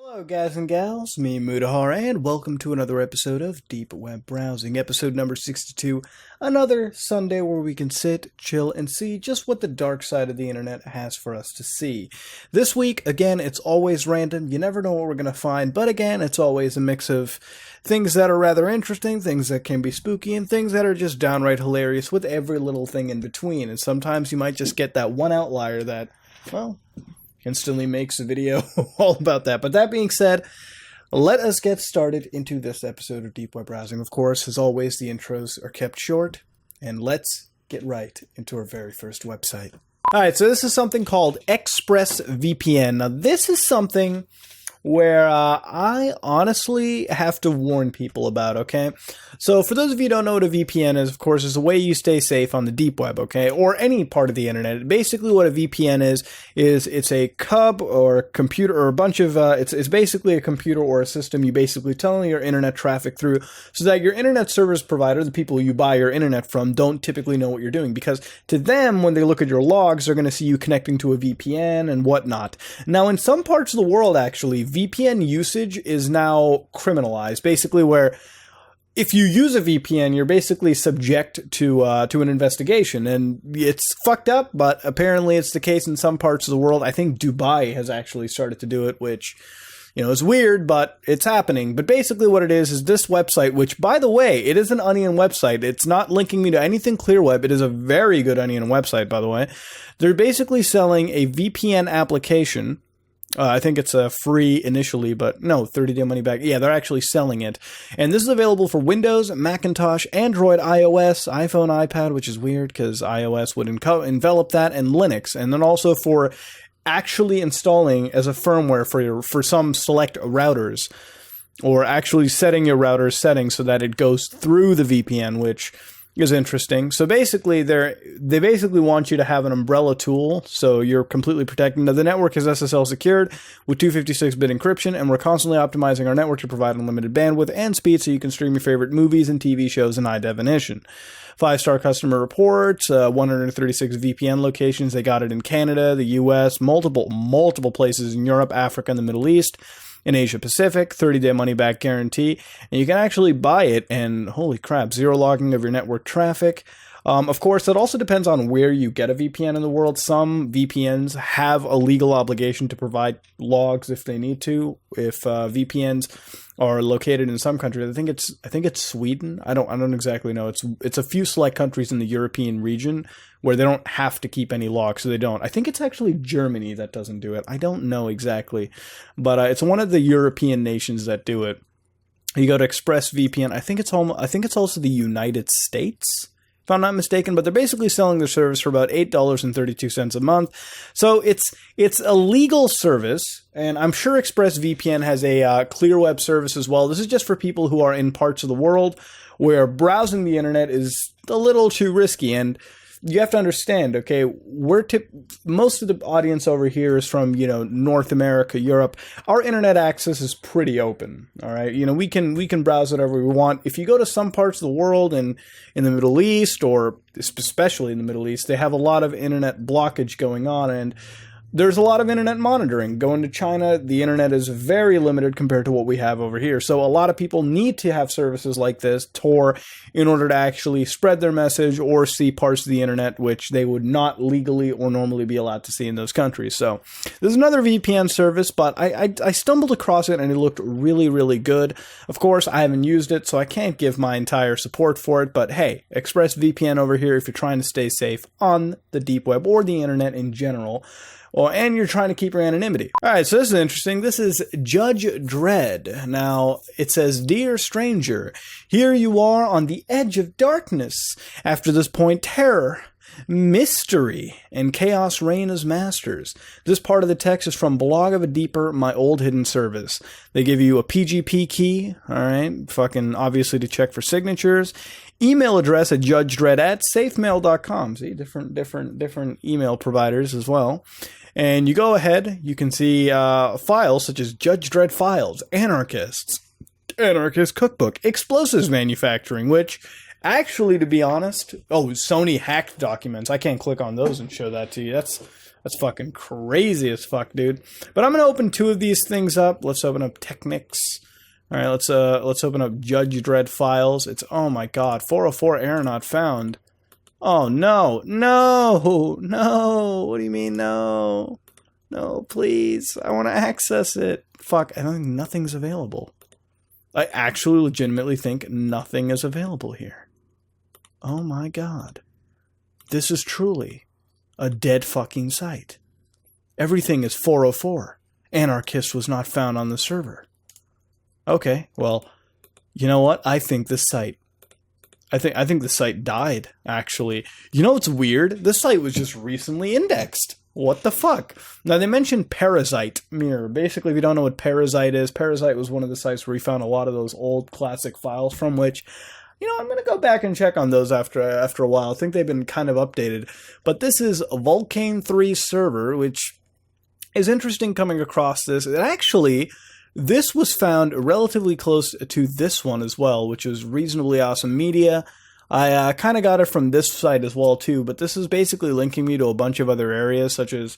Hello guys and gals, me Mudahar, and welcome to another episode of Deep Web Browsing, episode number 62, another Sunday where we can sit, chill, and see just what the dark side of the internet has for us to see. This week, again, it's always random, you never know what we're going to find, but again, it's always a mix of things that are rather interesting, things that can be spooky, and things that are just downright hilarious with every little thing in between, and sometimes you might just get that one outlier that, well, instantly makes a video all about that. But that being said, let us get started into this episode of Deep Web Browsing. Of course, as always, the intros are kept short, and let's get right into our very first website. Alright, so this is something called ExpressVPN. Now, this is something where I honestly have to warn people about, okay? So for those of you who don't know what a VPN is, of course, it's a way you stay safe on the deep web, okay? Or any part of the internet. Basically what a VPN is it's a cub or a computer or a bunch of, it's basically a computer or a system you basically tunnel your internet traffic through so that your internet service provider, the people you buy your internet from, don't typically know what you're doing. Because to them, when they look at your logs, they're going to see you connecting to a VPN and whatnot. Now, in some parts of the world, actually, VPN usage is now criminalized, basically where if you use a VPN, you're basically subject to an investigation, and it's fucked up, but apparently it's the case in some parts of the world. I think Dubai has actually started to do it, which, you know, is weird, but it's happening. But basically what it is this website, which, by the way, it is an Onion website. It's not linking me to anything ClearWeb. It is a very good Onion website, by the way. They're basically selling a VPN application. I think it's free initially, but no, 30-day money back. Yeah, they're actually selling it. And this is available for Windows, Macintosh, Android, iOS, iPhone, iPad, which is weird because iOS would envelop that, and Linux. And then also for actually installing as a firmware for some select routers, or actually setting your router's settings so that it goes through the VPN, which is interesting. So basically, they basically want you to have an umbrella tool, so you're completely protected. Now, the network is SSL secured with 256-bit encryption, and we're constantly optimizing our network to provide unlimited bandwidth and speed so you can stream your favorite movies and TV shows in high definition. 5-star customer reports, 136 VPN locations. They got it in Canada, the US, multiple places in Europe, Africa, and the Middle East. In Asia Pacific, 30-day money-back guarantee, and you can actually buy it, and holy crap, zero logging of your network traffic. Of course, that also depends on where you get a VPN in the world. Some VPNs have a legal obligation to provide logs if they need to. If VPNs are located in some countries, I think it's Sweden. I don't exactly know. It's a few select countries in the European region where they don't have to keep any logs, so they don't. I think it's actually Germany that doesn't do it. I don't know exactly, but it's one of the European nations that do it. You go to ExpressVPN. I think it's also the United States, if I'm not mistaken, but they're basically selling their service for about $8.32 a month. So it's a legal service, and I'm sure ExpressVPN has a ClearWeb service as well. This is just for people who are in parts of the world where browsing the internet is a little too risky, and you have to understand, okay, most of the audience over here is from, North America, Europe. Our internet access is pretty open, all right? We can browse whatever we want. If you go to some parts of the world and in the Middle East, or especially in the Middle East, they have a lot of internet blockage going on, and there's a lot of internet monitoring. Going to China, the internet is very limited compared to what we have over here. So a lot of people need to have services like this, Tor, in order to actually spread their message or see parts of the internet which they would not legally or normally be allowed to see in those countries. So there's another VPN service, but I stumbled across it and it looked really, really good. Of course, I haven't used it, so I can't give my entire support for it. But hey, ExpressVPN over here if you're trying to stay safe on the deep web or the internet in general. And you're trying to keep your anonymity. Alright, so this is interesting. This is Judge Dredd. Now, it says, "Dear stranger, here you are on the edge of darkness. After this point, terror, mystery, and chaos reign as masters." This part of the text is from Blog of a Deeper, my old hidden service. They give you a PGP key, alright, fucking obviously to check for signatures. Email address at judgedredd@safemail.com. See, different email providers as well. And you go ahead, you can see files such as Judge Dredd Files, Anarchist Cookbook, Explosives Manufacturing, which actually, to be honest, Sony hacked documents. I can't click on those and show that to you. That's That's fucking crazy as fuck, dude. But I'm gonna open 2 of these things up. Let's open up Technics. All right, let's open up Judge Dredd files. It's, oh my god, 404 error not found. Oh no, no, no. What do you mean no? No, please. I want to access it. Fuck, I don't think nothing's available. I actually legitimately think nothing is available here. Oh my god. This is truly a dead fucking site. Everything is 404. Anarchist was not found on the server. Okay, well, you know what? I think the site died, actually. You know what's weird? This site was just recently indexed. What the fuck? Now, they mentioned Parasite Mirror. Basically, if you don't know what Parasite is, Parasite was one of the sites where we found a lot of those old classic files from which, you know, I'm going to go back and check on those after a while. I think they've been kind of updated. But this is a Volcano Server, which is interesting coming across this. It actually... This was found relatively close to this one as well, which is Reasonably Awesome Media. I kind of got it from this site as well, too, but this is basically linking me to a bunch of other areas, such as,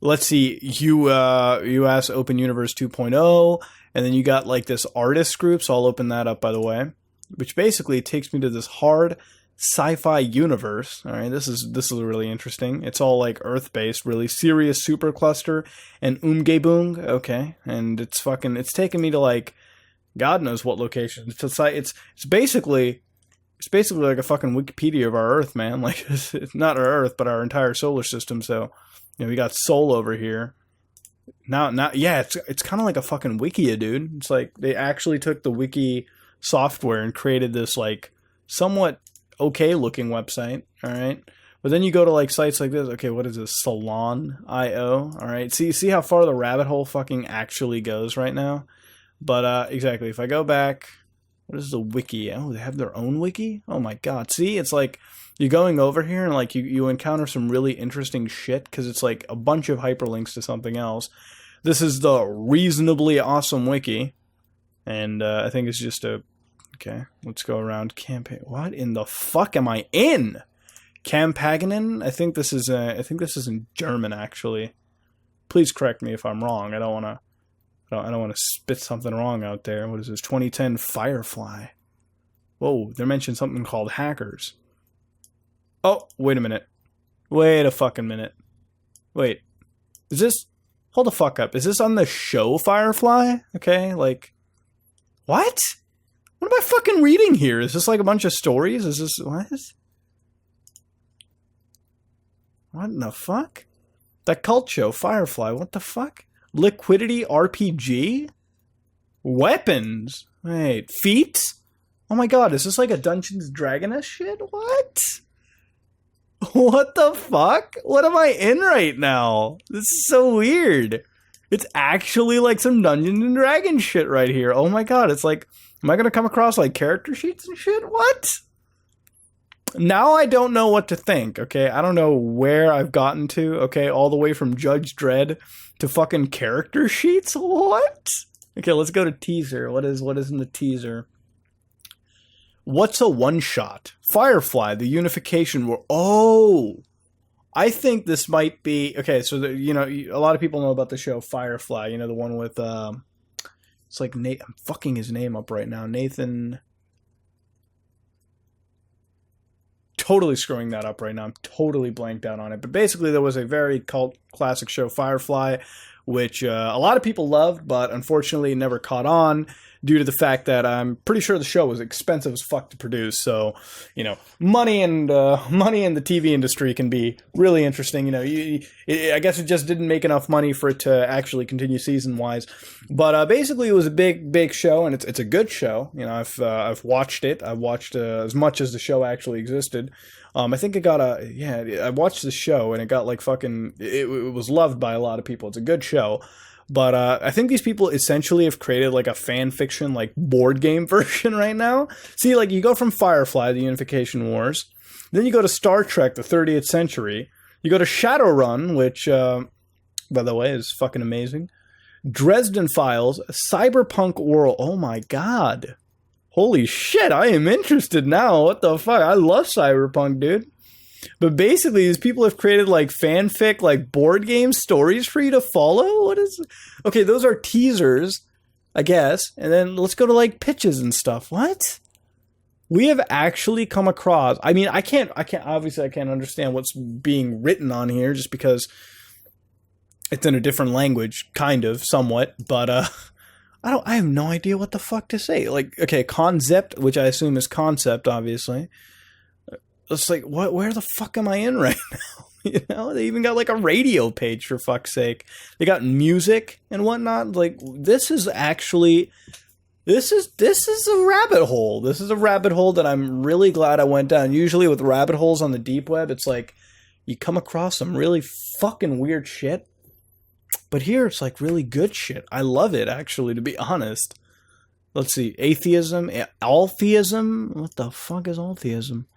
let's see, US Open Universe 2.0, and then you got, like, this artist group, so I'll open that up, by the way, which basically takes me to this hard sci-fi universe. All right, this is really interesting. It's all like Earth-based, really serious supercluster and Umgebung. Okay, and it's taking me to like God knows what location. It's basically like a fucking Wikipedia of our Earth, man. Like it's not our Earth, but our entire solar system. So you know we got Sol over here. Now, yeah, it's kind of like a fucking Wikia, dude. It's like they actually took the Wiki software and created this like somewhat okay looking website. All right, but then you go to like sites like this. Okay, what is this? Salon.io. All right, see how far the rabbit hole fucking actually goes right now. But exactly, if I go back, what is the wiki? Oh, they have their own wiki. Oh my god, see, it's like you're going over here and like you encounter some really interesting shit because it's like a bunch of hyperlinks to something else. This is the Reasonably Awesome wiki, and I think it's just a. Okay, let's go around campaign. What in the fuck am I in? Campagnen? I think this is in German actually. Please correct me if I'm wrong. I don't want to spit something wrong out there. What is this? 2010 Firefly. Whoa, they mentioned something called hackers. Oh, wait a minute. Wait a fucking minute. Wait. Is this hold the fuck up. Is this on the show Firefly? Okay, like what? What am I fucking reading here? Is this like a bunch of stories? Is this... What? What in the fuck? That cult show, Firefly, what the fuck? Liquidity RPG? Weapons? Wait, feet? Oh my god, is this like a Dungeons Dragoness shit? What? What the fuck? What am I in right now? This is so weird. It's actually like some Dungeons and Dragons shit right here. Oh my god, it's like... Am I going to come across, like, character sheets and shit? What? Now I don't know what to think, okay? I don't know where I've gotten to, okay? All the way from Judge Dredd to fucking character sheets? What? Okay, let's go to teaser. What is in the teaser? What's a one-shot? Firefly, the unification war. Oh! I think this might be... Okay, so, you know, a lot of people know about the show Firefly. You know, the one with... It's like Nate. I'm fucking his name up right now. Nathan. Totally screwing that up right now. I'm totally blanked out on it. But basically, there was a very cult classic show, Firefly, which a lot of people loved, but unfortunately never caught on due to the fact that I'm pretty sure the show was expensive as fuck to produce. So, you know, money in the TV industry can be really interesting. You know, I guess it just didn't make enough money for it to actually continue season-wise. But basically, it was a big show, and it's a good show. You know, I've watched it. I've watched as much as the show actually existed. I think it got I watched the show, and it got like fucking... It was loved by a lot of people. It's a good show. But I think these people essentially have created like a fan fiction, like board game version right now. See, like you go from Firefly, the Unification Wars, then you go to Star Trek, the 30th Century. You go to Shadowrun, which, by the way, is fucking amazing. Dresden Files, Cyberpunk World. Oh my god. Holy shit, I am interested now. What the fuck? I love Cyberpunk, dude. But basically, these people have created like fanfic, like board game stories for you to follow. What is? Okay, those are teasers, I guess. And then let's go to like pitches and stuff. What? We have actually come across. I mean, I can't. Obviously, I can't understand what's being written on here just because it's in a different language, kind of, somewhat. But I have no idea what the fuck to say. Like, okay, concept, which I assume is concept, obviously. It's like, what? Where the fuck am I in right now? You know, they even got like a radio page, for fuck's sake. They got music and whatnot. Like, this is actually, this is a rabbit hole. This is a rabbit hole that I'm really glad I went down. Usually with rabbit holes on the deep web, it's like you come across some really fucking weird shit. But here it's like really good shit. I love it, actually, to be honest. Let's see. Atheism, altheism. What the fuck is altheism?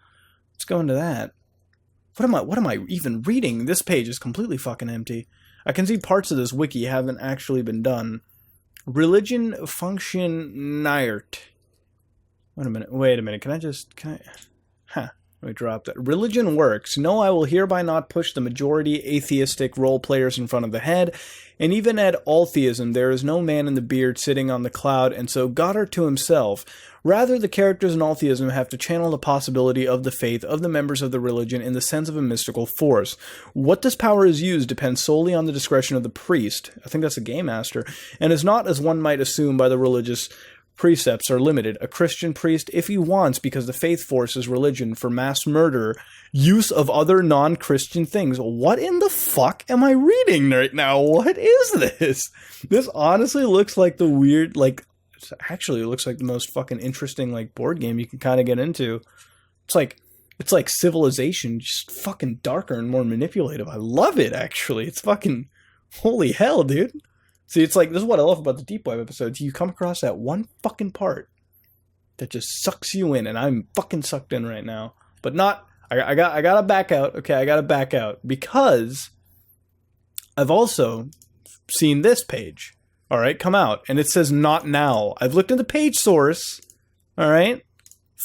Let's go into that. What am I even reading? This page is completely fucking empty. I can see parts of this wiki haven't actually been done. Religion functioniert. Wait a minute. Can I? Let me drop that. Religion works. No, I will hereby not push the majority atheistic role players in front of the head. And even at altheism, there is no man in the beard sitting on the cloud, and so God are to himself. Rather, the characters in altheism have to channel the possibility of the faith of the members of the religion in the sense of a mystical force. What this power is used depends solely on the discretion of the priest. I think that's a game master. And is not, as one might assume by the religious precepts, are limited. A Christian priest, if he wants, because the faith forces religion for mass murder, use of other non-Christian things. What in the fuck am I reading right now? What is this? This honestly looks like the weird, like, actually it looks like the most fucking interesting, like, board game you can kind of get into. It's like Civilization, just fucking darker and more manipulative. I love it, actually. It's fucking, holy hell, dude. See, it's like, this is what I love about the Deep Web episodes. You come across that one fucking part that just sucks you in, and I'm fucking sucked in right now. But not, I gotta back out, okay? I gotta back out, because I've also seen this page, alright, come out, and it says not now. I've looked at the page source, alright?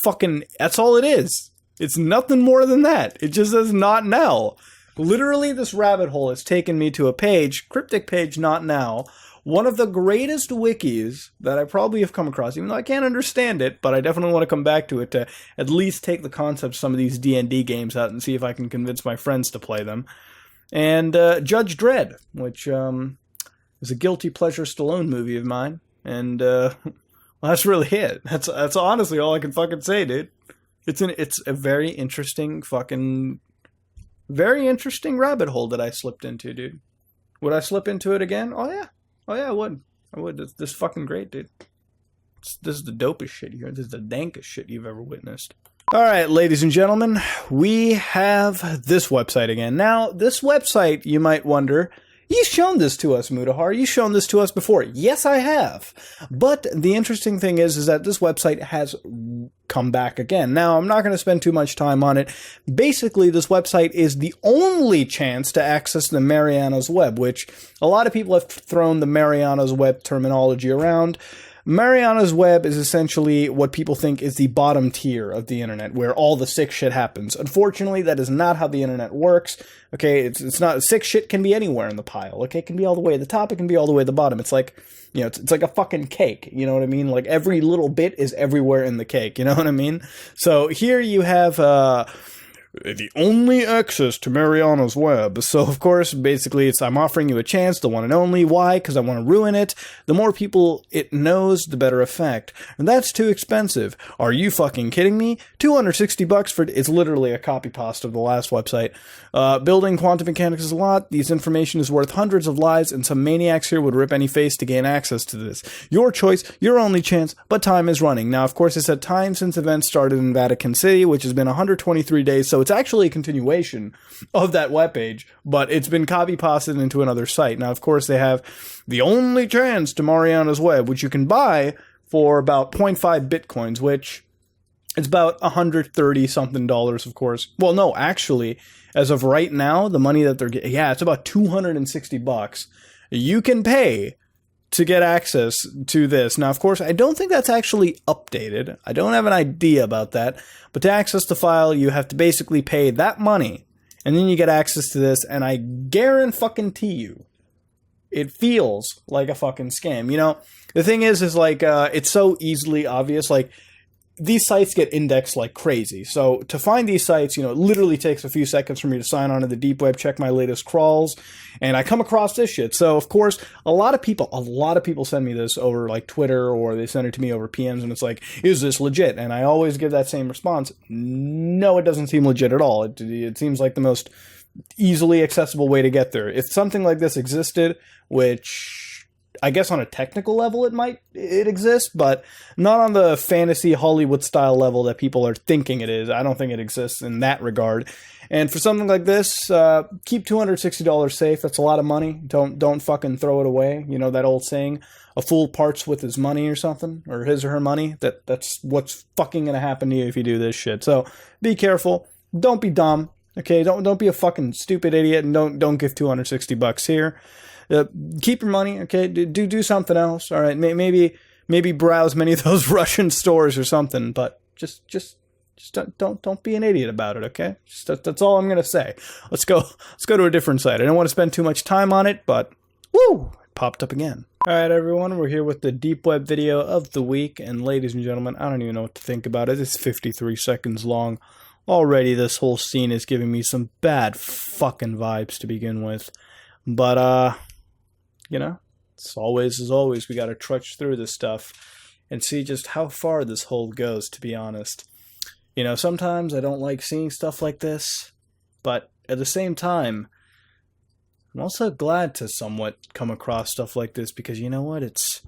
Fucking, that's all it is. It's nothing more than that. It just says not now. Literally, this rabbit hole has taken me to a page, cryptic page, not now, one of the greatest wikis that I probably have come across, even though I can't understand it, but I definitely want to come back to it to at least take the concept of some of these D&D games out and see if I can convince my friends to play them. And Judge Dredd, which is a guilty pleasure Stallone movie of mine, and well, that's really it. That's honestly all I can fucking say, dude. It's a very interesting rabbit hole that I slipped into, dude. Would I slip into it again? Oh yeah, I would. This is fucking great, dude. This is the dopest shit here. This is the dankest shit you've ever witnessed. Alright, ladies and gentlemen, we have this website again. Now, this website, you might wonder, you've shown this to us, Mutahar. You've shown this to us before. Yes, I have. But the interesting thing is that this website has come back again. Now, I'm not going to spend too much time on it. Basically, this website is the only chance to access the Marianas Web, which a lot of people have thrown the Marianas Web terminology around. Marianas Web is essentially what people think is the bottom tier of the internet, where all the sick shit happens. Unfortunately, that is not how the internet works. Okay, it's not, sick shit can be anywhere in the pile. Okay, it can be all the way at the top, it can be all the way at the bottom. It's like, you know, it's like a fucking cake, you know what I mean? Like, every little bit is everywhere in the cake, you know what I mean? So here you have the only access to Marianas Web. So, of course, basically, I'm offering you a chance, the one and only. Why? Because I want to ruin it. The more people it knows, the better effect. And that's too expensive. Are you fucking kidding me? $260 for it's literally a copy paste of the last website. Building quantum mechanics is a lot. This information is worth hundreds of lives, and some maniacs here would rip any face to gain access to this. Your choice, your only chance, but time is running. Now, of course, it said time since events started in Vatican City, which has been 123 days, so it's actually a continuation of that webpage, but it's been copy-pasted into another site. Now, of course, they have the only chance to Marianas Web, which you can buy for about 0.5 bitcoins, which is about $130-something, of course. Well, no, actually, as of right now, the money that they're getting, yeah, it's about $260. You can pay to get access to this. Now, of course, I don't think that's actually updated. I don't have an idea about that. But to access the file, you have to basically pay that money. And then you get access to this. And I guarantee you, it feels like a fucking scam. You know, the thing is like, it's so easily obvious. Like, these sites get indexed like crazy. So to find these sites, you know, it literally takes a few seconds for me to sign on to the deep web, check my latest crawls, and I come across this shit. So of course, a lot of people send me this over like Twitter, or they send it to me over PMs, and it's like, is this legit? And I always give that same response. No, it doesn't seem legit at all. It seems like the most easily accessible way to get there. If something like this existed, which I guess on a technical level it exists, but not on the fantasy Hollywood style level that people are thinking it is. I don't think it exists in that regard. And for something like this, keep $260 safe. That's a lot of money. Don't fucking throw it away. You know that old saying, a fool parts with his money or something, or his or her money. That's what's fucking gonna happen to you if you do this shit. So be careful. Don't be dumb. Okay, don't be a fucking stupid idiot, and don't give $260 here. Keep your money, okay? Do something else. All right, maybe browse many of those Russian stores or something. But just don't be an idiot about it, okay? That's all I'm gonna say. Let's go to a different site. I don't want to spend too much time on it, but woo, it popped up again. All right, everyone, we're here with the deep web video of the week, and ladies and gentlemen, I don't even know what to think about it. It's 53 seconds long. Already, this whole scene is giving me some bad fucking vibes to begin with. But, you know, it's always, as always, we gotta trudge through this stuff and see just how far this hole goes, to be honest. You know, sometimes I don't like seeing stuff like this, but at the same time, I'm also glad to somewhat come across stuff like this, because you know what, it's...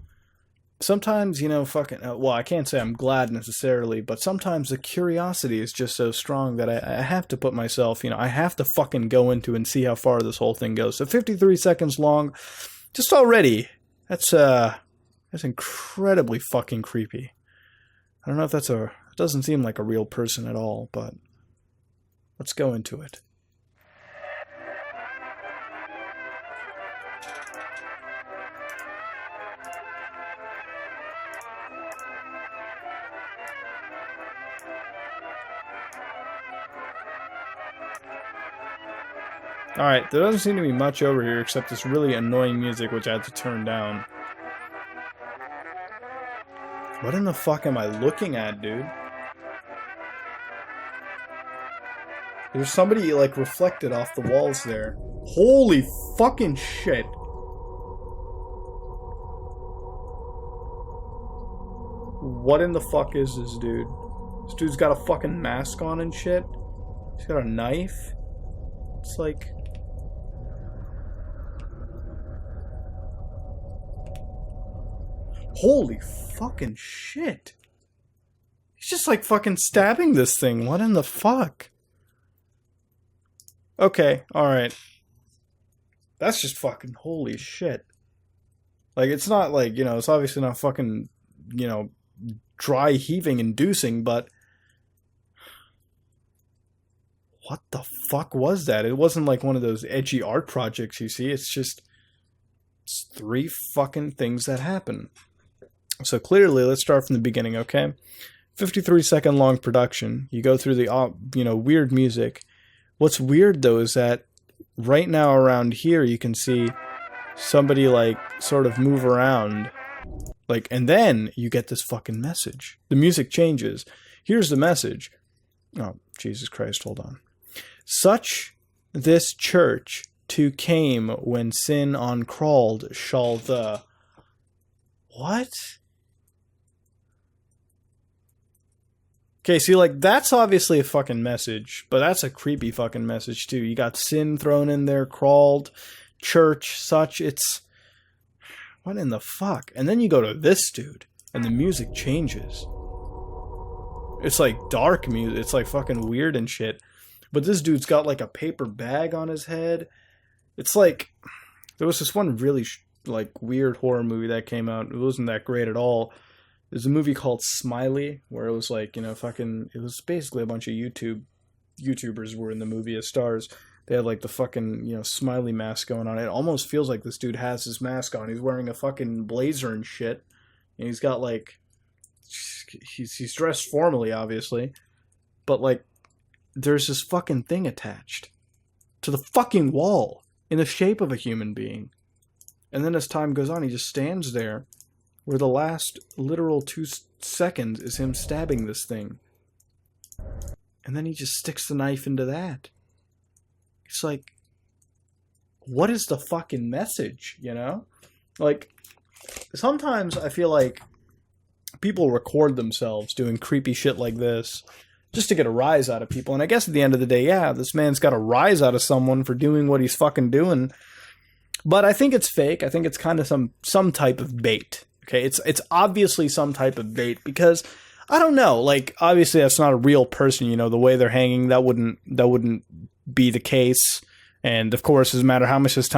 Sometimes, you know, fucking... well, I can't say I'm glad necessarily, but sometimes the curiosity is just so strong that I have to put myself, you know, I have to fucking go into and see how far this whole thing goes. So 53 seconds long, just already, that's incredibly fucking creepy. I don't know if that's it doesn't seem like a real person at all, but let's go into it. Alright, there doesn't seem to be much over here except this really annoying music which I had to turn down. What in the fuck am I looking at, dude? There's somebody, like, reflected off the walls there. Holy fucking shit! What in the fuck is this dude? This dude's got a fucking mask on and shit. He's got a knife. It's like... Holy fucking shit. He's just like fucking stabbing this thing. What in the fuck? Okay, alright. That's just fucking holy shit. Like, it's not like, you know, it's obviously not fucking, you know, dry heaving inducing, but... What the fuck was that? It wasn't like one of those edgy art projects you see. It's just... It's three fucking things that happen. So clearly, let's start from the beginning, okay? 53-second long production. You go through the, you know, weird music. What's weird, though, is that right now around here, you can see somebody, like, sort of move around. Like, and then you get this fucking message. The music changes. Here's the message. Oh, Jesus Christ, hold on. Such this church to came when sin on crawled shall the... What? Okay, see, like, that's obviously a fucking message, but that's a creepy fucking message, too. You got sin thrown in there, crawled, church, such, it's... What in the fuck? And then you go to this dude, and the music changes. It's like dark music, it's like fucking weird and shit. But this dude's got like a paper bag on his head. It's like... There was this one really, like, weird horror movie that came out. It wasn't that great at all. There's a movie called Smiley, where it was like, you know, fucking... It was basically a bunch of YouTubers were in the movie as stars. They had like the fucking, you know, smiley mask going on. It almost feels like this dude has his mask on. He's wearing a fucking blazer and shit. And he's got like, he's dressed formally, obviously. But like, there's this fucking thing attached to the fucking wall in the shape of a human being. And then as time goes on, he just stands there where the last literal 2 seconds is him stabbing this thing. And then he just sticks the knife into that. It's like, what is the fucking message, you know? Like, sometimes I feel like people record themselves doing creepy shit like this just to get a rise out of people. And I guess at the end of the day, yeah, this man's got a rise out of someone for doing what he's fucking doing. But I think it's fake. I think it's kind of some type of bait. Okay, it's obviously some type of bait because I don't know. Like, obviously that's not a real person. You know, the way they're hanging, that wouldn't be the case. And of course, doesn't matter how much this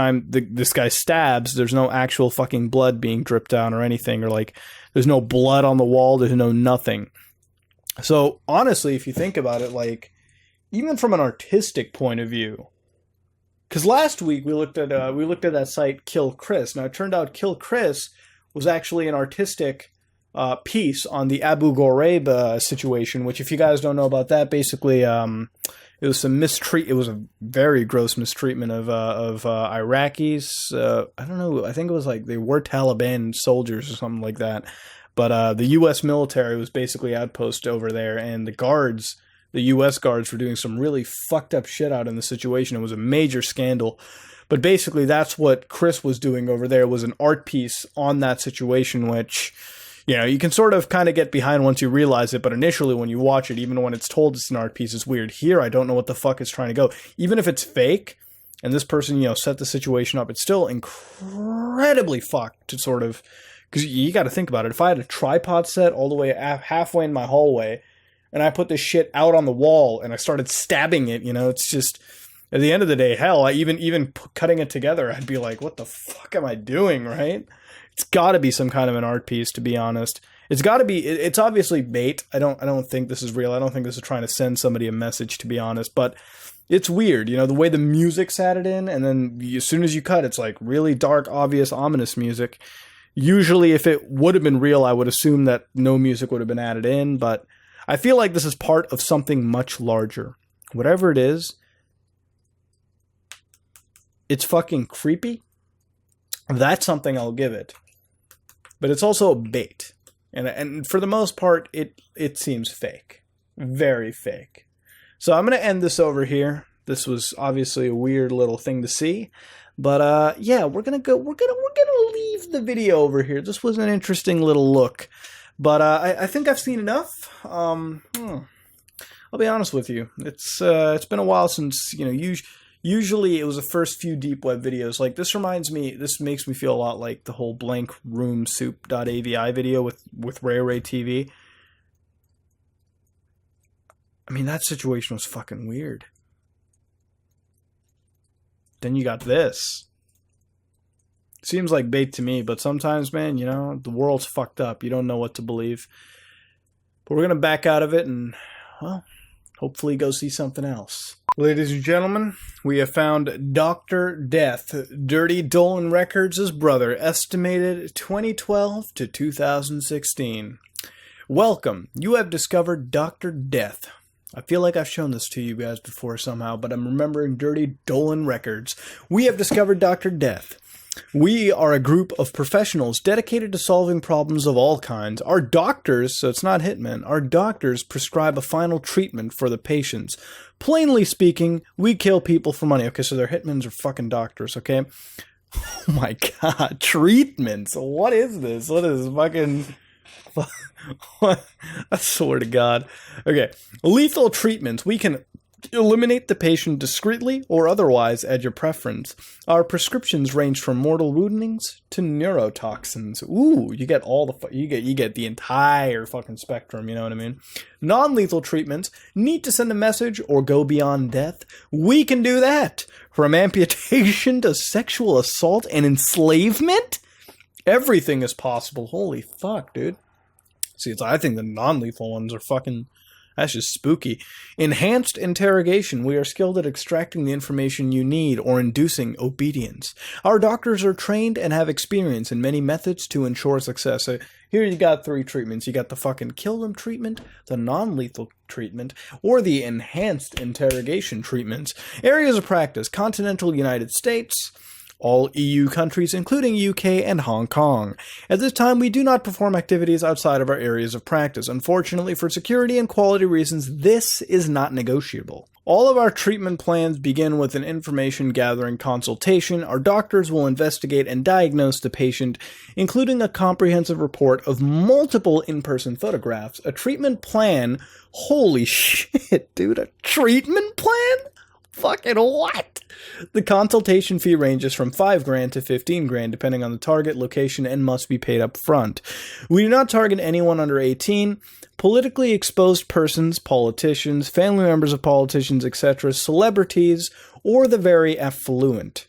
guy stabs, there's no actual fucking blood being dripped down or anything, or like there's no blood on the wall, there's no nothing. So honestly, if you think about it, like even from an artistic point of view, because last week we looked at that site Kill Chris. Now it turned out Kill Chris was actually an artistic piece on the Abu Ghraib situation. Which, if you guys don't know about that, basically it was it was a very gross mistreatment of Iraqis. I don't know. I think it was like they were Taliban soldiers or something like that. But the U.S. military was basically outpost over there, and the U.S. guards were doing some really fucked up shit out in the situation. It was a major scandal. But basically that's what Chris was doing over there, was an art piece on that situation, which, you know, you can sort of kind of get behind once you realize it, but initially when you watch it, even when it's told it's an art piece, it's weird. Here, I don't know what the fuck it's trying to go. Even if it's fake, and this person, you know, set the situation up, it's still incredibly fucked to sort of, because you got to think about it. If I had a tripod set all the way halfway in my hallway, and I put this shit out on the wall, and I started stabbing it, you know, it's just, at the end of the day, hell, even cutting it together, I'd be like, what the fuck am I doing, right? It's got to be some kind of an art piece, to be honest. It's got to be. It's obviously bait. I don't think this is real. I don't think this is trying to send somebody a message, to be honest. But it's weird, you know, the way the music's added in, and then as soon as you cut, it's like really dark, obvious, ominous music. Usually, if it would have been real, I would assume that no music would have been added in. But I feel like this is part of something much larger. Whatever it is, it's fucking creepy. That's something I'll give it. But it's also a bait. And for the most part, it seems fake. Very fake. So I'm going to end this over here. This was obviously a weird little thing to see. But yeah, we're going to leave the video over here. This was an interesting little look. But I think I've seen enough. I'll be honest with you. It's been a while since, you know, usually it was the first few deep web videos. Like this makes me feel a lot like the whole blank room soup.avi video with Ray TV. I mean, that situation was fucking weird. Then you got this. Seems like bait to me, but sometimes, man, you know, the world's fucked up. You don't know what to believe. But we're going to back out of it and, well, hopefully go see something else. Ladies and gentlemen, we have found Dr. Death, Dirty Dolan Records' brother, estimated 2012 to 2016. Welcome, you have discovered Dr. Death. I feel like I've shown this to you guys before somehow, but I'm remembering Dirty Dolan Records. We have discovered Dr. Death. We are a group of professionals dedicated to solving problems of all kinds. Our doctors, so it's not hitmen, our doctors prescribe a final treatment for the patients. Plainly speaking, we kill people for money. Okay, so they're hitmen or fucking doctors, okay? Oh my god, treatments. What is this? What is fucking... What? I swear to God. Okay, lethal treatments. We can eliminate the patient discreetly or otherwise at your preference. Our prescriptions range from mortal woundings to neurotoxins. Ooh, you get all the you get the entire fucking spectrum, you know what I mean? Non-lethal treatments. Need to send a message or go beyond death? We can do that. From amputation to sexual assault and enslavement? Everything is possible. Holy fuck, dude. See, I think the non-lethal ones are fucking That's just spooky. Enhanced interrogation. We are skilled at extracting the information you need or inducing obedience. Our doctors are trained and have experience in many methods to ensure success. So here you got 3 treatments. You got the fucking kill them treatment, the non-lethal treatment, or the enhanced interrogation treatments. Areas of practice: continental United States, all EU countries, including UK and Hong Kong. At this time, we do not perform activities outside of our areas of practice. Unfortunately, for security and quality reasons, this is not negotiable. All of our treatment plans begin with an information-gathering consultation. Our doctors will investigate and diagnose the patient, including a comprehensive report of multiple in-person photographs. A treatment plan? Holy shit, dude, a treatment plan? Fucking what? The consultation fee ranges from $5,000 to $15,000 depending on the target, location, and must be paid up front. We do not target anyone under 18. Politically exposed persons, politicians, family members of politicians, etc., celebrities, or the very affluent.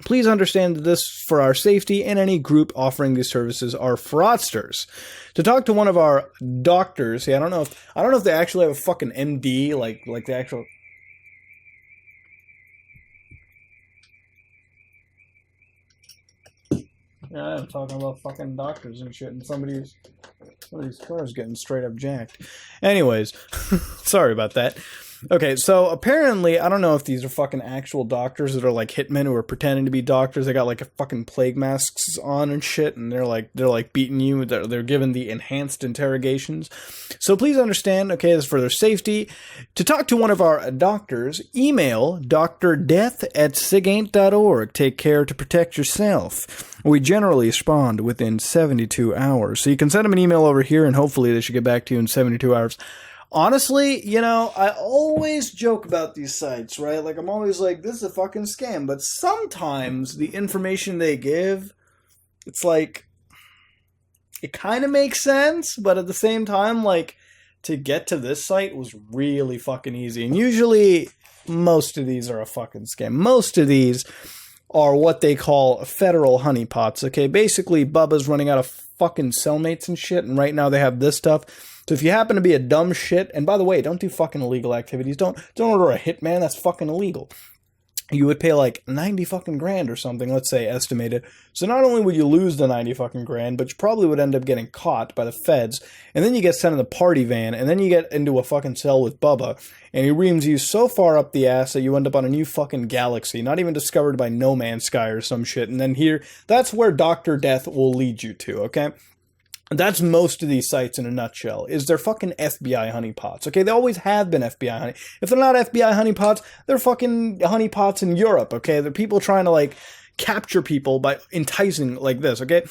Please understand that this is for our safety, and any group offering these services are fraudsters. To talk to one of our doctors, see, I don't know if they actually have a fucking MD, like the actual. Yeah, I'm talking about fucking doctors and shit, and somebody's car's getting straight up jacked. Anyways, sorry about that. Okay, so apparently, I don't know if these are fucking actual doctors that are like hitmen who are pretending to be doctors. They got like a fucking plague masks on and shit, and they're like beating you. They're given the enhanced interrogations. So please understand, okay, this is for their safety. To talk to one of our doctors, email drdeath@sigaint.org. Take care to protect yourself. We generally respond within 72 hours. So you can send them an email over here, and hopefully they should get back to you in 72 hours. Honestly, you know, I always joke about these sites, right? Like, I'm always like, this is a fucking scam. But sometimes the information they give, it's like, it kind of makes sense. But at the same time, like, to get to this site was really fucking easy. And usually, most of these are a fucking scam. Most of these are what they call federal honeypots, okay? Basically, Bubba's running out of fucking cellmates and shit, and right now they have this stuff. So if you happen to be a dumb shit, and by the way, don't do fucking illegal activities. Don't order a hitman. That's fucking illegal. You would pay like 90 fucking grand or something, let's say, estimated. So not only would you lose the 90 fucking grand, but you probably would end up getting caught by the feds, and then you get sent in the party van, and then you get into a fucking cell with Bubba, and he reams you so far up the ass that you end up on a new fucking galaxy, not even discovered by No Man's Sky or some shit, and then that's where Dr. Death will lead you to, okay? That's most of these sites in a nutshell, is they're fucking FBI honeypots, okay? They always have been FBI honey. If they're not FBI honeypots, they're fucking honeypots in Europe, okay? They're people trying to, like, capture people by enticing like this, okay?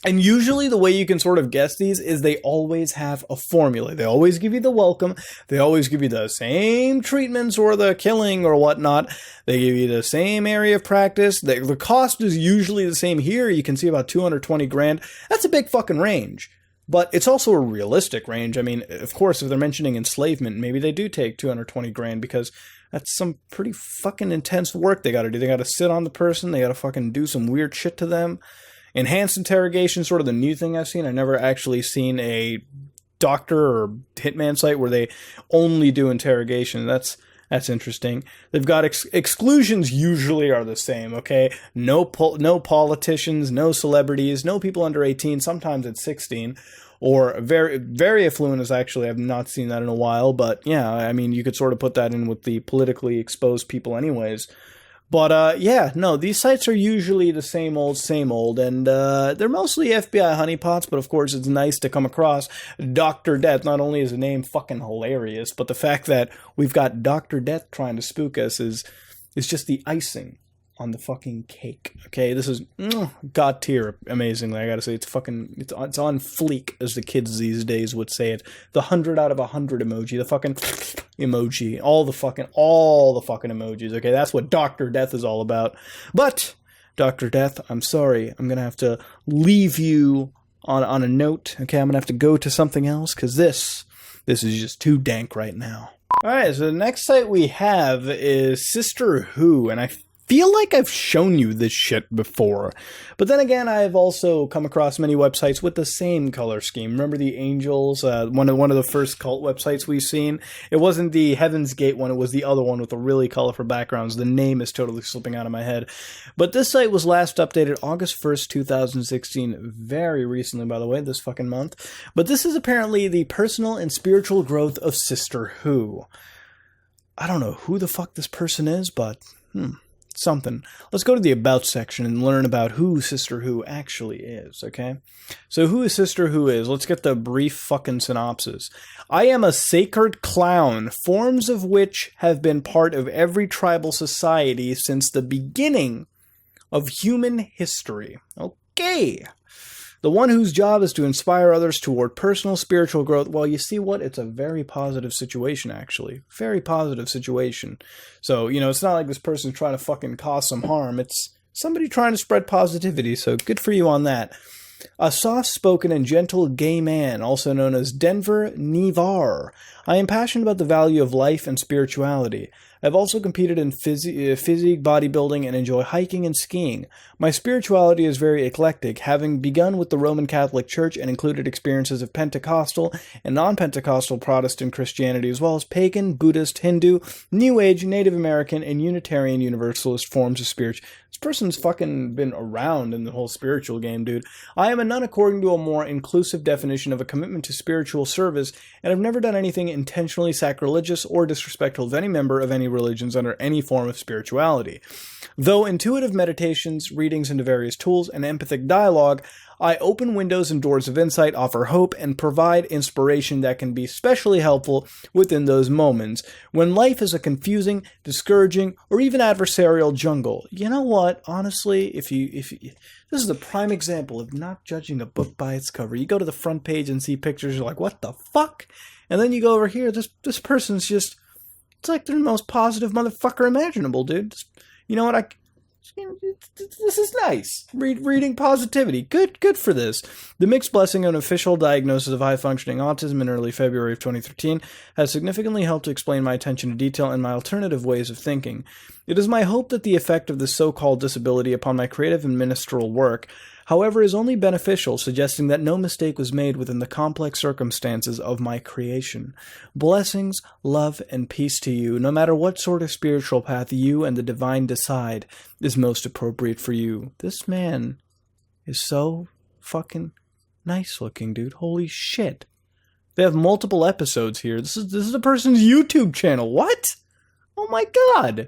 And usually the way you can sort of guess these is they always have a formula. They always give you the welcome. They always give you the same treatments or the killing or whatnot. They give you the same area of practice. The cost is usually the same here. You can see about 220 grand. That's a big fucking range. But it's also a realistic range. I mean, of course, if they're mentioning enslavement, maybe they do take 220 grand because that's some pretty fucking intense work they gotta do. They gotta sit on the person. They gotta fucking do some weird shit to them. Enhanced interrogation, sort of the new thing I've seen. I've never actually seen a doctor or hitman site where they only do interrogation. That's interesting. They've got exclusions usually are the same, okay? No politicians, no celebrities, no people under 18. Sometimes it's 16. Or very, very affluent is actually, I've not seen that in a while. But yeah, I mean, you could sort of put that in with the politically exposed people anyways. But, yeah, no, these sites are usually the same old, and they're mostly FBI honeypots, but of course it's nice to come across Dr. Death. Not only is the name fucking hilarious, but the fact that we've got Dr. Death trying to spook us is just the icing on the fucking cake, okay? This is god tier, amazingly, I gotta say. It's on fleek, as the kids these days would say it. The 100 out of 100 emoji, the fucking emoji, all the fucking emojis, okay? That's what Dr. Death is all about. But, Dr. Death, I'm sorry, I'm gonna have to leave you on a note, okay? I'm gonna have to go to something else, because this is just too dank right now. Alright, so the next site we have is Sister Who, and I feel like I've shown you this shit before. But then again, I've also come across many websites with the same color scheme. Remember the Angels? One of the first cult websites we've seen? It wasn't the Heaven's Gate one, it was the other one with the really colorful backgrounds. The name is totally slipping out of my head. But this site was last updated August 1st, 2016. Very recently, by the way, this fucking month. But this is apparently the personal and spiritual growth of Sister Who. I don't know who the fuck this person is, but something. Let's go to the About section and learn about who Sister Who actually is, okay? So who is Sister Who is? Let's get the brief fucking synopsis. I am a sacred clown, forms of which have been part of every tribal society since the beginning of human history. Okay. The one whose job is to inspire others toward personal spiritual growth. Well, you see what? It's a very positive situation, actually. Very positive situation. So, you know, it's not like this person's trying to fucking cause some harm. It's somebody trying to spread positivity, so good for you on that. A soft-spoken and gentle gay man, also known as Denver Nevar. I am passionate about the value of life and spirituality. I've also competed in physique bodybuilding and enjoy hiking and skiing. My spirituality is very eclectic, having begun with the Roman Catholic Church and included experiences of Pentecostal and non-Pentecostal Protestant Christianity, as well as pagan, Buddhist, Hindu, New Age, Native American, and Unitarian Universalist forms of spirituality. This person's fucking been around in the whole spiritual game, dude. I am a nun according to a more inclusive definition of a commitment to spiritual service, and I've never done anything intentionally sacrilegious or disrespectful of any member of any religions under any form of spirituality. Though intuitive meditations, readings into various tools, and empathic dialogue, I open windows and doors of insight, offer hope, and provide inspiration that can be especially helpful within those moments when life is a confusing, discouraging, or even adversarial jungle. You know what? Honestly, if you this is a prime example of not judging a book by its cover. You go to the front page and see pictures, you're like, what the fuck? And then you go over here, this person's just, it's like they're the most positive motherfucker imaginable, dude. You know what? This is nice. Reading positivity. Good for this. The mixed blessing of an official diagnosis of high-functioning autism in early February of 2013 has significantly helped to explain my attention to detail and my alternative ways of thinking. It is my hope that the effect of this so-called disability upon my creative and ministerial work, however, is only beneficial, suggesting that no mistake was made within the complex circumstances of my creation. Blessings, love, and peace to you, no matter what sort of spiritual path you and the divine decide is most appropriate for you. This man is so fucking nice looking, dude. Holy shit. They have multiple episodes here. This is a person's YouTube channel. What? Oh my god.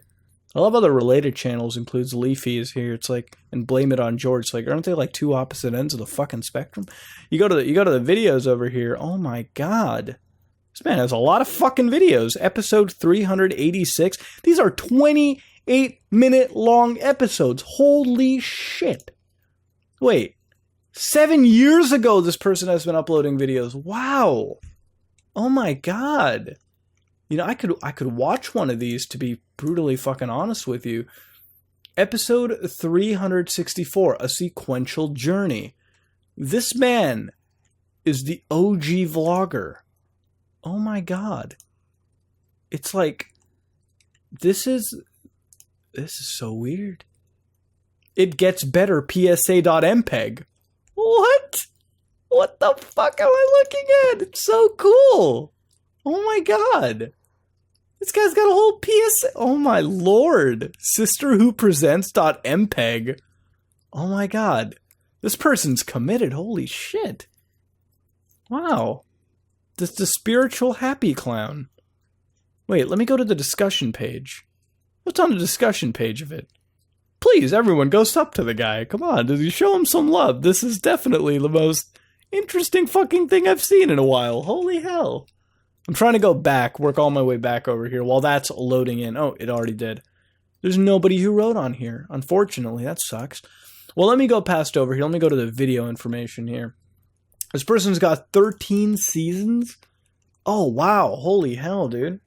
I love other related channels includes Leafy is here. It's like, and Blame It on George. It's like, aren't they like two opposite ends of the fucking spectrum? You go to the videos over here. Oh my god. This man has a lot of fucking videos. Episode 386. These are 28-minute long episodes. Holy shit. Wait. 7 years ago this person has been uploading videos. Wow. Oh my god. You know, I could watch one of these, to be brutally fucking honest with you. Episode 364, A Sequential Journey. This man is the OG vlogger. Oh my god. It's like, this is so weird. It gets better, PSA.mpeg. What? What the fuck am I looking at? It's so cool. Oh my god. This guy's got a whole PSA. Oh my lord. SisterWhoPresents.mpeg. Oh my god. This person's committed. Holy shit. Wow. This is the spiritual happy clown. Wait, let me go to the discussion page. What's on the discussion page of it? Please, everyone, go up to the guy. Come on, does he show him some love? This is definitely the most interesting fucking thing I've seen in a while. Holy hell. I'm trying to go back, work all my way back over here while that's loading in. Oh, it already did. There's nobody who wrote on here. Unfortunately, that sucks. Well, let me go past over here. Let me go to the video information here. This person's got 13 seasons. Oh, wow. Holy hell, dude.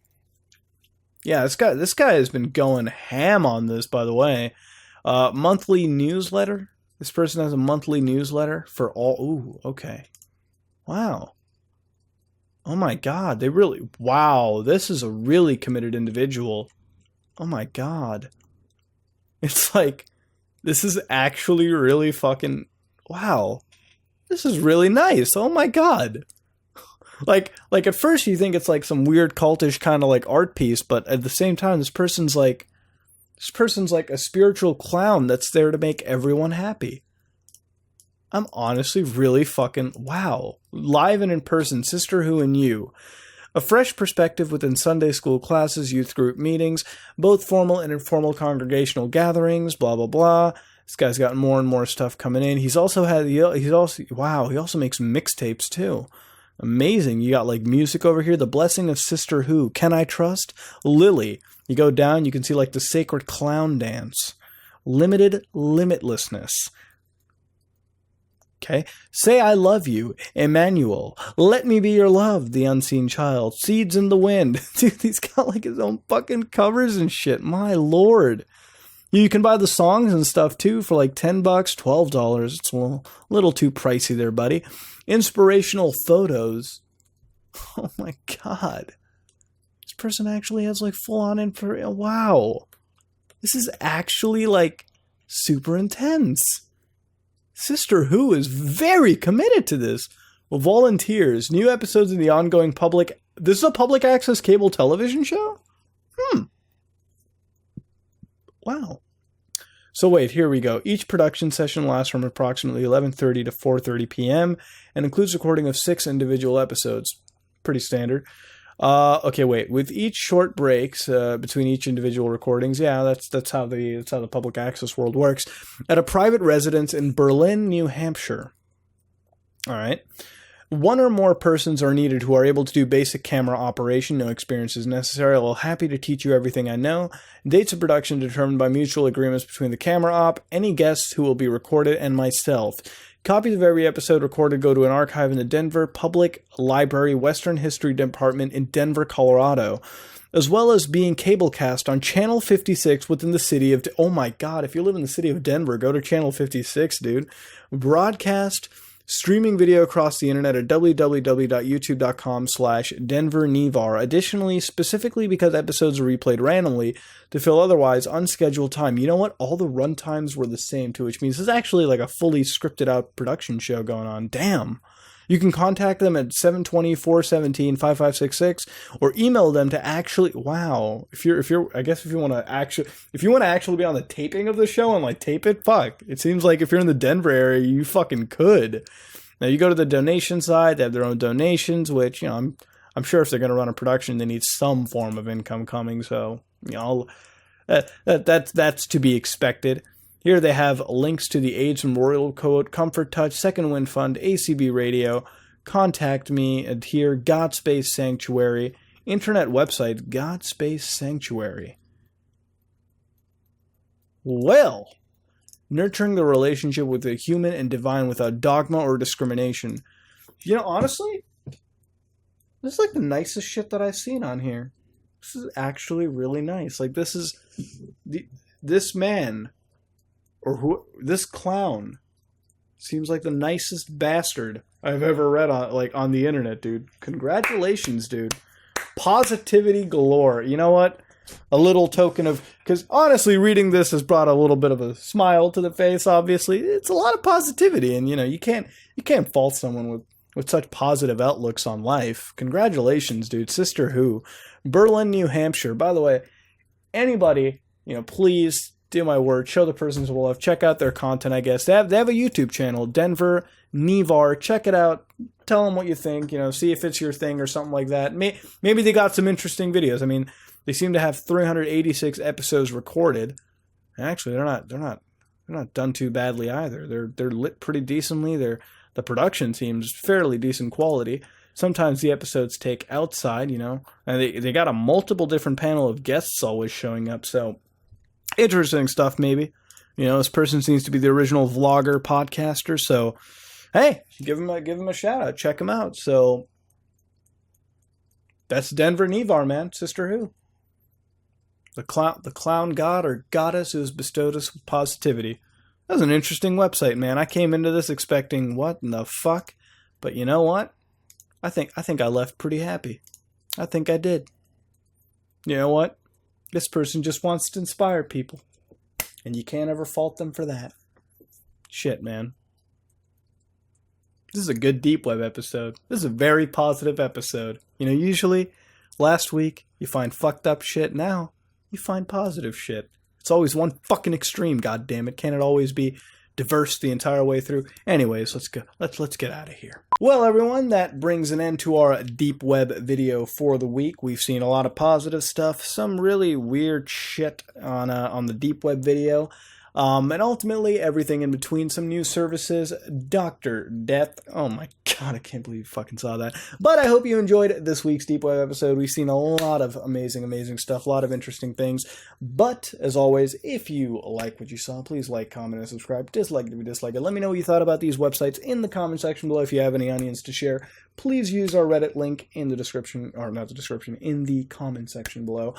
Yeah, this guy has been going ham on this, by the way. Monthly newsletter. This person has a monthly newsletter for all... Ooh, okay. Wow. Oh my god, they really... Wow, this is a really committed individual. Oh my god. It's like, this is actually really fucking, wow. This is really nice. Oh my god. Like at first you think it's like some weird cultish kind of like art piece, but at the same time, this person's like a spiritual clown that's there to make everyone happy. I'm honestly really fucking, wow. Live and in person, Sister Who and You. A fresh perspective within Sunday school classes, youth group meetings, both formal and informal congregational gatherings, blah, blah, blah. This guy's got more and more stuff coming in. He also makes mixtapes too. Amazing. You got like music over here. The Blessing of Sister Who. Can I Trust? Lily. You go down, you can see like the Sacred Clown Dance. Limited Limitlessness. Okay. Say I Love You, Emmanuel. Let Me Be Your Love, The Unseen Child. Seeds in the Wind. Dude, he's got like his own fucking covers and shit. My lord. You can buy the songs and stuff too for like $10, $12. It's a little too pricey there, buddy. Inspirational photos. Oh my god. This person actually has like full on info. Wow. This is actually like super intense. Sister Who is very committed to this. Well, volunteers, new episodes in the ongoing public... This is a public access cable television show? Wow. So wait, here we go. Each production session lasts from approximately 11:30 to 4:30 p.m. and includes recording of 6 individual episodes. Pretty standard. Okay, wait. With each short breaks between each individual recordings, yeah, that's how the public access world works. At a private residence in Berlin, New Hampshire. All right. One or more persons are needed who are able to do basic camera operation. No experience is necessary. I'm happy to teach you everything I know. Dates of production determined by mutual agreements between the camera op, any guests who will be recorded, and myself. Copies of every episode recorded go to an archive in the Denver Public Library Western History Department in Denver, Colorado, as well as being cablecast on Channel 56 within the city of... Oh my god, if you live in the city of Denver, go to Channel 56, dude. Broadcast... Streaming video across the internet at www.youtube.com/DenverNevar. Additionally, specifically because episodes are replayed randomly to fill otherwise unscheduled time. You know what? All the run times were the same too, which means it's actually like a fully scripted out production show going on. Damn. You can contact them at 720-417-5566 or email them to actually, wow. If you want to actually be on the taping of the show and like tape it, fuck. It seems like if you're in the Denver area, you fucking could. Now you go to the donation side, they have their own donations, which, you know, I'm sure if they're going to run a production, they need some form of income coming. So, you know, that's to be expected. Here they have links to the AIDS Memorial Code, Comfort Touch, Second Wind Fund, ACB Radio, Contact Me, and here Godspace Sanctuary, internet website Godspace Sanctuary. Well, nurturing the relationship with the human and divine without dogma or discrimination. You know, honestly, this is like the nicest shit that I've seen on here. This is actually really nice. Like, this man... this clown seems like the nicest bastard I've ever read on the internet, dude. Congratulations, dude. Positivity galore. You know what? A little token of... Because honestly, reading this has brought a little bit of a smile to the face, obviously. It's a lot of positivity, and, you know, you can't fault someone with such positive outlooks on life. Congratulations, dude. Sister Who. Berlin, New Hampshire. By the way, anybody, you know, please... do my word, show the person some love, check out their content, I guess. They have a YouTube channel, Denver Nevar. Check it out. Tell them what you think, you know, see if it's your thing or something like that. Maybe they got some interesting videos. I mean, they seem to have 386 episodes recorded. And actually, they're not done too badly either. They're lit pretty decently. The production seems fairly decent quality. Sometimes the episodes take outside, you know, and they got a multiple different panel of guests always showing up, so interesting stuff, maybe. You know, this person seems to be the original vlogger, podcaster, so hey, give him a shout out, check him out. So that's Denver Nevar, man. Sister Who, the clown god or goddess who has bestowed us with positivity. That was an interesting website, man. I came into this expecting what in the fuck, but you know what? I think I left pretty happy. I think I did. You know what? This person just wants to inspire people. And you can't ever fault them for that. Shit, man. This is a good deep web episode. This is a very positive episode. You know, usually, last week, you find fucked up shit. Now, you find positive shit. It's always one fucking extreme, goddammit. Can't it always be diverse the entire way through? Anyways, let's go. Let's get out of here. Well, everyone, that brings an end to our deep web video for the week. We've seen a lot of positive stuff, some really weird shit on the deep web video. And ultimately, everything in between, some new services, Dr. Death. Oh my god, I can't believe you fucking saw that. But I hope you enjoyed this week's Deep Web episode. We've seen a lot of amazing stuff, a lot of interesting things. But, as always, if you like what you saw, please like, comment, and subscribe. Dislike it if you dislike it. Let me know what you thought about these websites in the comment section below. If you have any onions to share, please use our Reddit link in the description, or not the description, in the comment section below.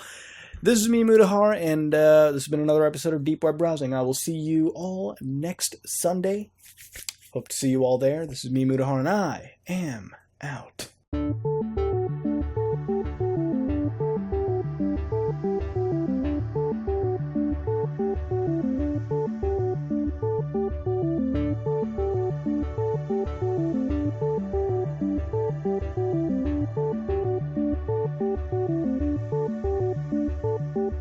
This is me, Mudahar, and this has been another episode of Deep Web Browsing. I will see you all next Sunday. Hope to see you all there. This is me, Mudahar, and I am out.